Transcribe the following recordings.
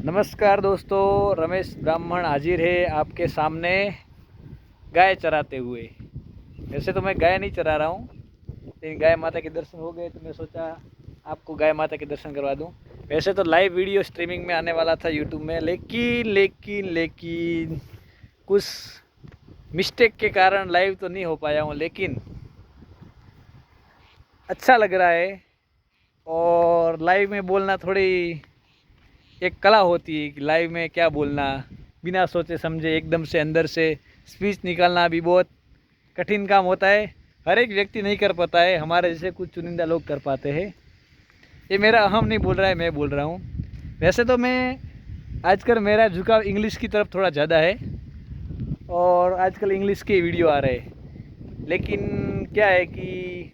नमस्कार दोस्तों, रमेश ब्राह्मण हाजिर है आपके सामने गाय चराते हुए। वैसे तो मैं गाय नहीं चरा रहा हूँ, लेकिन गाय माता के दर्शन हो गए तो मैं सोचा आपको गाय माता के दर्शन करवा दूँ। वैसे तो लाइव वीडियो स्ट्रीमिंग में आने वाला था यूट्यूब में, लेकिन कुछ मिस्टेक के कारण लाइव तो नहीं हो पाया हूँ। लेकिन अच्छा लग रहा है, और लाइव में बोलना थोड़ी एक कला होती है कि लाइव में क्या बोलना, बिना सोचे समझे एकदम से अंदर से स्पीच निकालना भी बहुत कठिन काम होता है। हर एक व्यक्ति नहीं कर पाता है, हमारे जैसे कुछ चुनिंदा लोग कर पाते हैं। ये मेरा अहम नहीं बोल रहा है, मैं बोल रहा हूँ। वैसे तो मैं आजकल मेरा झुकाव इंग्लिश की तरफ थोड़ा ज़्यादा है, और आजकल इंग्लिश के वीडियो आ रहे हैं। लेकिन क्या है कि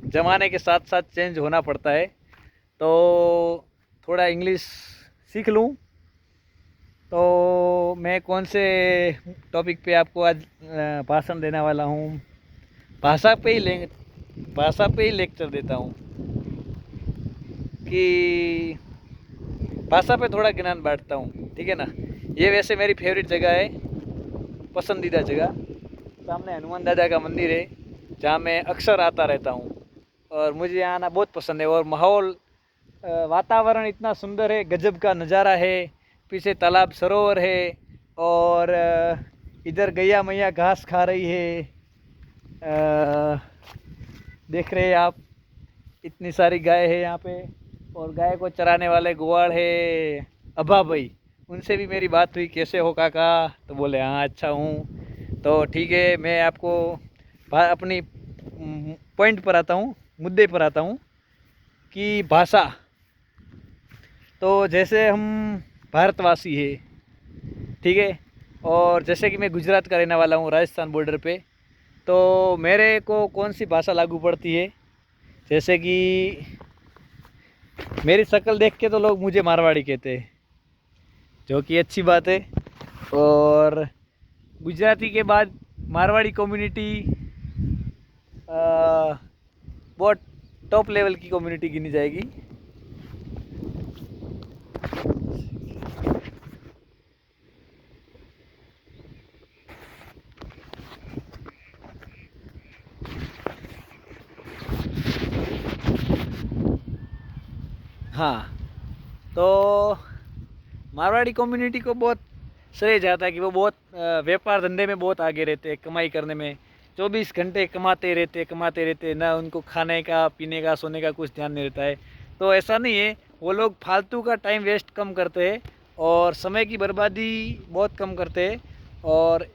ज़माने के साथ साथ चेंज होना पड़ता है, तो थोड़ा इंग्लिश सीख लूँ। तो मैं कौन से टॉपिक पे आपको आज भाषण देने वाला हूँ, भाषा पे ही लेक्चर देता हूँ कि भाषा पे थोड़ा ज्ञान बांटता हूँ, ठीक है ना। ये वैसे मेरी फेवरेट जगह है, पसंदीदा जगह। सामने हनुमान दादा का मंदिर है, जहाँ मैं अक्सर आता रहता हूँ, और मुझे आना बहुत पसंद है। और माहौल, वातावरण इतना सुंदर है, गजब का नज़ारा है। पीछे तालाब सरोवर है, और इधर गैया मैया घास खा रही है। देख रहे हैं आप, इतनी सारी गाय है यहाँ पे। और गाय को चराने वाले गुआड़ है अभा भाई, उनसे भी मेरी बात हुई, कैसे हो काका, तो बोले हाँ अच्छा हूँ। तो ठीक है, मैं आपको अपनी पॉइंट पर आता हूँ, मुद्दे पर आता हूँ कि भाषा। तो जैसे हम भारतवासी है, ठीक है, और जैसे कि मैं गुजरात का रहने वाला हूँ, राजस्थान बॉर्डर पे। तो मेरे को कौन सी भाषा लागू पड़ती है, जैसे कि मेरी शक्ल देख के तो लोग मुझे मारवाड़ी कहते हैं, जो कि अच्छी बात है। और गुजराती के बाद मारवाड़ी कम्युनिटी बहुत टॉप लेवल की कम्युनिटी गिनी जाएगी। हाँ, तो मारवाड़ी कम्युनिटी को बहुत श्रेय जाता है कि वो बहुत व्यापार धंधे में बहुत आगे रहते हैं, कमाई करने में 24 घंटे कमाते रहते ना उनको खाने का, पीने का, सोने का कुछ ध्यान नहीं रहता है। तो ऐसा नहीं है, वो लोग फालतू का टाइम वेस्ट कम करते हैं, और समय की बर्बादी बहुत कम करते हैं, और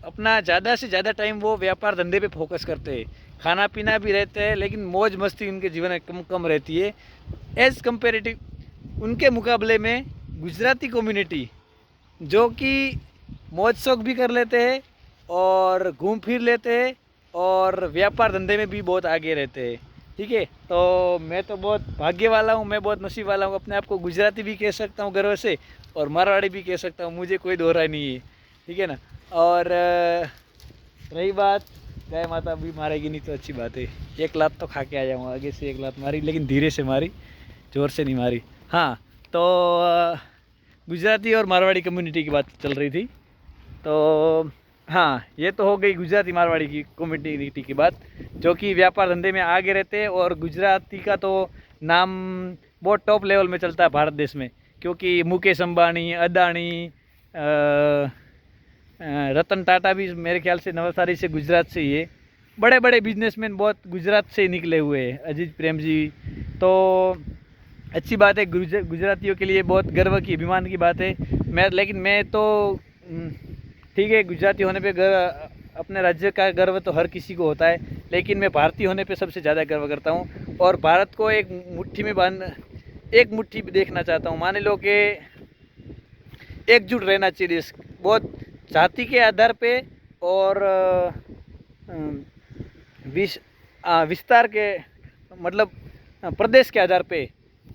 अपना ज़्यादा से ज़्यादा टाइम वो व्यापार धंधे पे फोकस करते हैं। खाना पीना भी रहता है, लेकिन मौज मस्ती उनके जीवन में कम कम रहती है एज़ कम्पेरेटिव उनके मुकाबले में। गुजराती कम्युनिटी जो कि मौज शौक भी कर लेते हैं, और घूम फिर लेते हैं, और व्यापार धंधे में भी बहुत आगे रहते हैं, ठीक है। तो मैं तो बहुत भाग्य वाला हूँ, मैं बहुत नसीब वाला हूँ। अपने आप को गुजराती भी कह सकता हूँ गर्व से, और मारवाड़ी भी कह सकता हूँ, मुझे कोई दोहराई नहीं है, ठीक है ना। और रही बात गाय माता भी मारेगी नहीं तो अच्छी बात है, एक लात तो खा के आ जाऊँगा। आगे से एक लात मारी, लेकिन धीरे से मारी, ज़ोर से नहीं मारी। हाँ, तो गुजराती और मारवाड़ी कम्युनिटी की बात चल रही थी। तो हाँ, ये तो हो गई गुजराती मारवाड़ी की कम्युनिटी की बात, जो कि व्यापार धंधे में आगे रहते हैं। और गुजराती का तो नाम बहुत टॉप लेवल में चलता है भारत देश में, क्योंकि मुकेश अंबानी, अदानी, रतन टाटा भी मेरे ख्याल से नवसारी से, गुजरात से ही है। बड़े बड़े बिजनेसमैन बहुत गुजरात से निकले हुए हैं, अजीत प्रेम जी। तो अच्छी बात है, गुजरातियों के लिए बहुत गर्व की, अभिमान की बात है। लेकिन मैं तो ठीक है, गुजराती होने पे गर्व, अपने राज्य का गर्व तो हर किसी को होता है, लेकिन मैं भारतीय होने पे सबसे ज़्यादा गर्व करता हूँ। और भारत को एक मुट्ठी में एक मुट्ठी भी देखना चाहता हूँ। मान लो कि एकजुट रहना चाहिए देश, बहुत जाति के आधार पे और विस्तार के, मतलब प्रदेश के आधार पे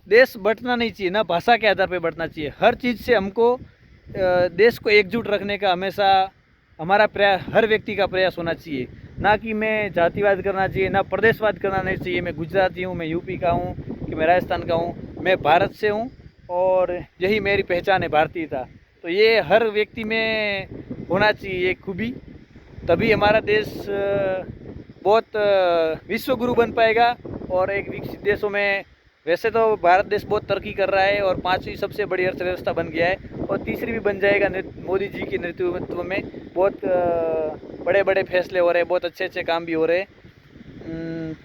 देश बंटना नहीं चाहिए, ना भाषा के आधार पे बंटना चाहिए। हर चीज़ से हमको देश को एकजुट रखने का हमेशा हमारा प्रयास, हर व्यक्ति का प्रयास होना चाहिए। ना कि मैं जातिवाद करना चाहिए, ना प्रदेशवाद करना नहीं चाहिए। मैं गुजराती हूँ, मैं यूपी का हूँ, कि मैं राजस्थान का हूँ, मैं भारत से हूँ, और यही मेरी पहचान है भारतीयता। तो ये हर व्यक्ति में होना चाहिए ये खूबी, तभी हमारा देश बहुत विश्व गुरु बन पाएगा और एक विकसित देशों में। वैसे तो भारत देश बहुत तरक्की कर रहा है और 5वीं सबसे बड़ी अर्थव्यवस्था बन गया है और तीसरी भी बन जाएगा मोदी जी के नेतृत्व में। बहुत बड़े बड़े फैसले हो रहे हैं, बहुत अच्छे अच्छे काम भी हो रहे हैं।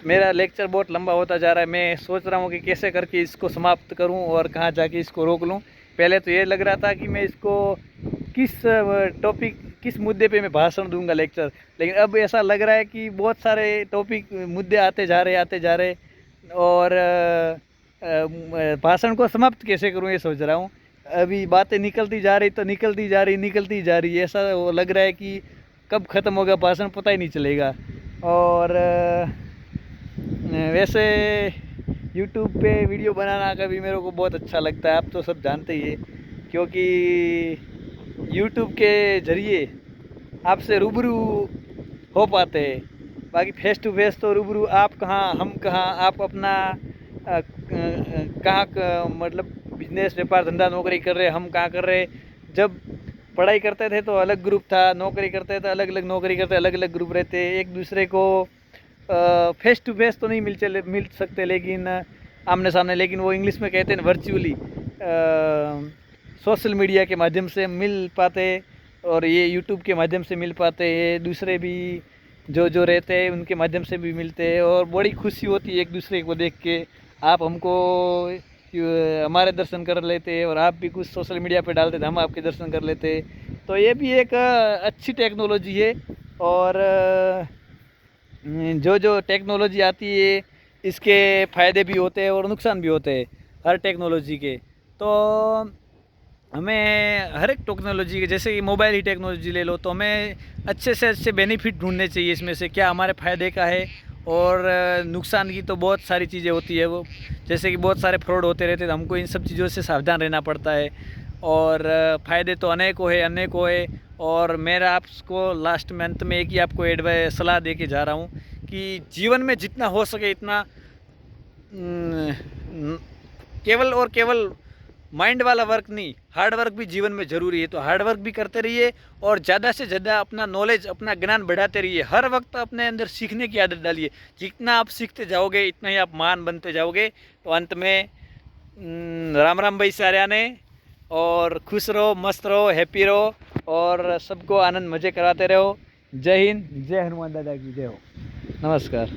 मेरा लेक्चर बहुत लंबा होता जा रहा है, मैं सोच रहा हूँ कि कैसे करके इसको समाप्त करूँ और कहाँ जाके इसको रोक लूँ। पहले तो ये लग रहा था कि मैं इसको किस टॉपिक किस मुद्दे पे मैं भाषण दूंगा लेक्चर, लेकिन अब ऐसा लग रहा है कि बहुत सारे टॉपिक मुद्दे आते जा रहे और भाषण को समाप्त कैसे करूँ ये सोच रहा हूँ। अभी बातें निकलती जा रही, ऐसा वो लग रहा है कि कब ख़त्म होगा भाषण पता ही नहीं चलेगा। और वैसे YouTube पे वीडियो बनाना का भी मेरे को बहुत अच्छा लगता है, आप तो सब जानते ही है, क्योंकि YouTube के ज़रिए आपसे रूबरू हो पाते हैं। बाकी फेस टू फेस तो रूबरू आप कहाँ हम कहाँ, आप अपना कहाँ मतलब बिजनेस व्यापार धंधा नौकरी कर रहे, हम कहाँ कर रहे। जब पढ़ाई करते थे तो अलग ग्रुप था, नौकरी करते थे अलग अलग नौकरी करते, अलग अलग ग्रुप रहते, एक दूसरे को फेस टू फेस तो नहीं मिल सकते, लेकिन आमने सामने, लेकिन वो इंग्लिश में कहते हैं वर्चुअली, सोशल मीडिया के माध्यम से मिल पाते और ये यूट्यूब के माध्यम से मिल पाते हैं। दूसरे भी जो रहते हैं उनके माध्यम से भी मिलते हैं और बड़ी खुशी होती है एक दूसरे को देख के। आप हमको हमारे दर्शन कर लेते हैं और आप भी कुछ सोशल मीडिया पे डालते थे, हम आपके दर्शन कर लेते। तो ये भी एक अच्छी टेक्नोलॉजी है और जो टेक्नोलॉजी आती है इसके फ़ायदे भी होते हैं और नुकसान भी होते हैं हर टेक्नोलॉजी के। तो हमें हर एक टेक्नोलॉजी के, जैसे कि मोबाइल ही टेक्नोलॉजी ले लो, तो हमें अच्छे से अच्छे बेनिफिट ढूंढने चाहिए इसमें से क्या हमारे फ़ायदे का है और नुकसान की। तो बहुत सारी चीज़ें होती है, वो जैसे कि बहुत सारे फ्रॉड होते रहते हैं, तो हमको इन सब चीज़ों से सावधान रहना पड़ता है। और फ़ायदे तो अनेकों है। और मेरा आपको लास्ट में अंत में एक ही आपको एडवाइस सलाह दे के जा रहा हूँ कि जीवन में जितना हो सके इतना केवल माइंड वाला वर्क नहीं, हार्ड वर्क भी जीवन में ज़रूरी है। तो हार्ड वर्क भी करते रहिए और ज़्यादा से ज़्यादा अपना नॉलेज, अपना ज्ञान बढ़ाते रहिए। हर वक्त अपने अंदर सीखने की आदत डालिए। जितना आप सीखते जाओगे इतना ही आप महान बनते जाओगे। तो अंत में राम राम भाई सारिया ने, और खुश रहो, मस्त रहो, हैप्पी रहो और सबको आनंद मज़े कराते रहो। जय हिंद, जय हनुमान दादा की जय हो। नमस्कार।